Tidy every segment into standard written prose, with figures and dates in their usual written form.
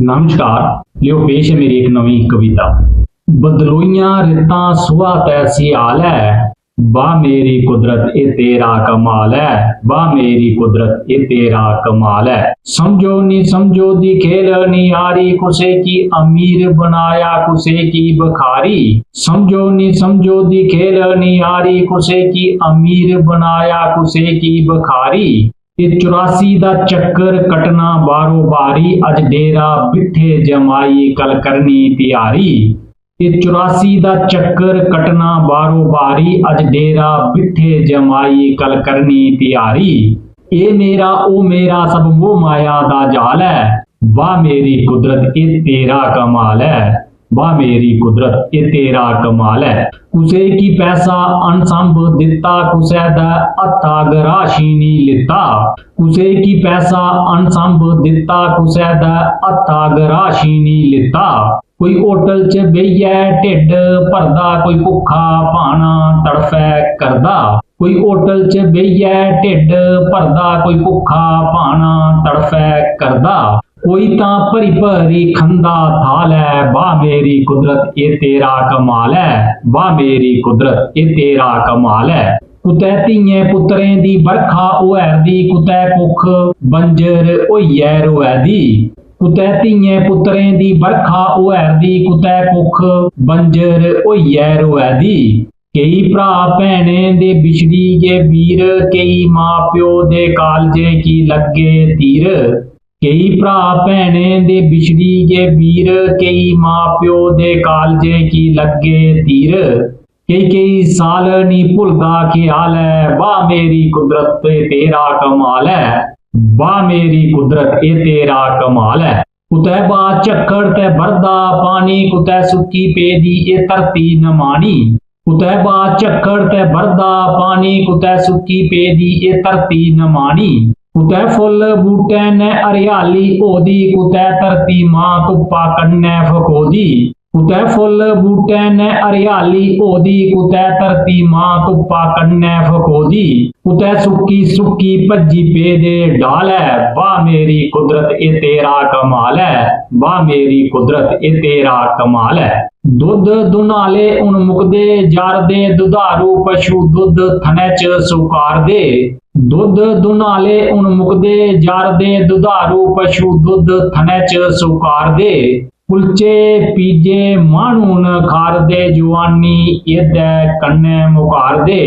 नमस्कार, लियो पेश है मेरी एक नवी कविता। बदलोइयां रितां सुहा तैसी हाल है, वाह मेरी कुदरत ये तेरा कमाल है, वाह मेरी कुदरत ये तेरा कमाल है। समझो नी समझो दी खेल निहारी, कुसे की अमीर बनाया कुसे की बखारी। समझो नी समझो दी खेल निहारी, कुसे की अमीर बनाया कुसे की बखारी। ये 84 दा चक्कर कटना बारो बारी, अज डेरा बिठे जमाई कल करनी तैयारी। ये 84 दा चक्कर कटना बारो बारी, अज डेरा बिठे जमाई कल करनी तैयारी। ए मेरा ओ मेरा सब मोह माया दा जाल है, वाह मेरी कुदरत ये तेरा कमाल है, वाह मेरी कुदरत ये तेरा कमाल है। कुसे की पैसा अनसंभ दिता, कुसै दा हत्था गराशी नी लिता। कुसे की पैसा अनसंभ दिता, कुसै दा हत्था गराशी नी लिता। कोई होटल च बेहियै ढिड भरदा, कोई भुखा भाना तड़फै करदा। कोई होटल च बेहियै ढिड भरदा, कोई भुखा भाना तड़फै करदा। कोई तां भरी भरी खंदा थाल है, वाह मेरी कुदरत ये तेरा कमाल है, वाह मेरी कुदरत ये तेरा कमाल है। कुतै धियें पुत्तरें दी बरखा होऐ, कुतै कुख बंजर होइयै रोऐ दी। कुतै धियें पुत्तरें दी बरखा होऐ, कुतै कुख बंजर होइयै रोऐ दी। केई भरा भैनें दे बिछड़ी गे वीर, केई मां प्यो दे कालजे की लगे तीर। केई भरा भैनें दे बिछड़ी गे वीर, केई मां प्यो दे कालजे की लगे तीर। कई साल नी भुलदा ख्याल है, वाह मेरी कुदरत ये तेरा कमाल है, वाह मेरी कुदरत ये तेरा कमाल है। कुतै बा झक्कड़ ते बरदा पानी, कुतै सुक्की पेदी ये धरती नमानी। कुतै बा झक्कड़ ते बरदा पानी, कुतै सुक्की पेदी ये धरती नमानी। कुतै फुल बूटे ने हरियाली होदी, कुतै धरती मां धुप्पा कन्नै फकोदी। कुतै फुल बूटे ने हरियाली होदी, कुतै धरती मां धुप्पा कन्नै फकोदी। कुतै सुक्की सुक्की भज्जी पेदे डाल है, वाह मेरी कुदरत ये तेरा कमाल है, वाह मेरी कुदरत ये तेरा कमाल है। दुध दुनाले हुण मुकदे जारदे, दुधारू पशु दुध थने च सुकार दे। दुध दुनाले हुण मुकदे जारदे, दुधारू पशु दुध थने च सुकार दे। कुलचे पीजे मानू न खारदे, जवानी एदे कन्ने मुकार दे।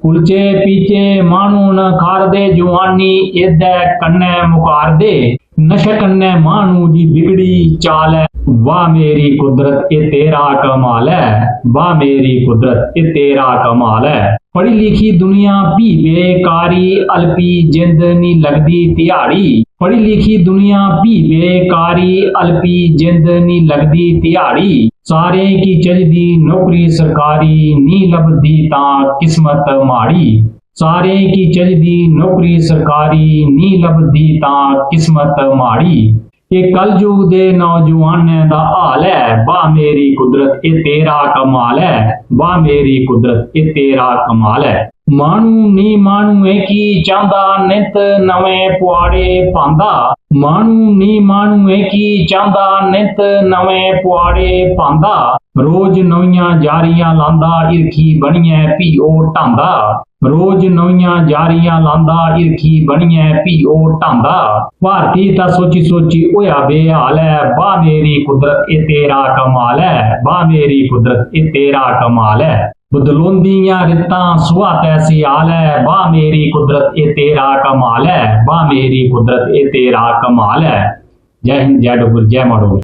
कुलचे पीजे मानू न खारदे, जवानी एदे कन्ने मुकार दे। नशे कन्ने मानू दी बिगड़ी चाल है, वाह मेरी कुदरत ये तेरा कमाल है, वाह मेरी कुदरत ये तेरा कमाल है। पढ़ी लिखी दुनिया भी बेकारी, अलपी जिंद नी लगदी तिहाड़ी। पढ़ी लिखी दुनिया भी बेकारी, अलपी जिंद नी लगदी तिहाड़ी। सारे की चजदी नौकरी सरकारी, नी लभदी तां किस्मत माड़ी। सारे की चजदी नौकरी सरकारी, नी लभदी तां किस्मत माड़ी। ये कलयुग दे नौजवानें दा हाल है, वाह मेरी कुदरत ये तेरा कमाल है, वाह मेरी कुदरत ये तेरा कमाल है। मानू नी मानूए की चांदा, नित नवें पुआड़े पांदा। मानू नी मानूए की चांदा, नित नवें पुआड़े पांदा। रोज नवियां जारियां लांदा, इरखी बनिए भी ओ ढांदा। रोज नवियां जारियां लांदा, इरखी बनिए भी ओ ढांदा। भारती तां सोची सोची होया बेहाल है, वाह मेरी कुदरत ये तेरा कमाल है, वाह मेरी कुदरत ये तेरा कमाल है। बदलोंदियां रितां सुहा तैसी हाल है, वाह मेरी कुदरत ये तेरा कमाल है, वाह मेरी कुदरत ये तेरा कमाल है। जय हिंद, जय डोगरी, जय मां डोगरी।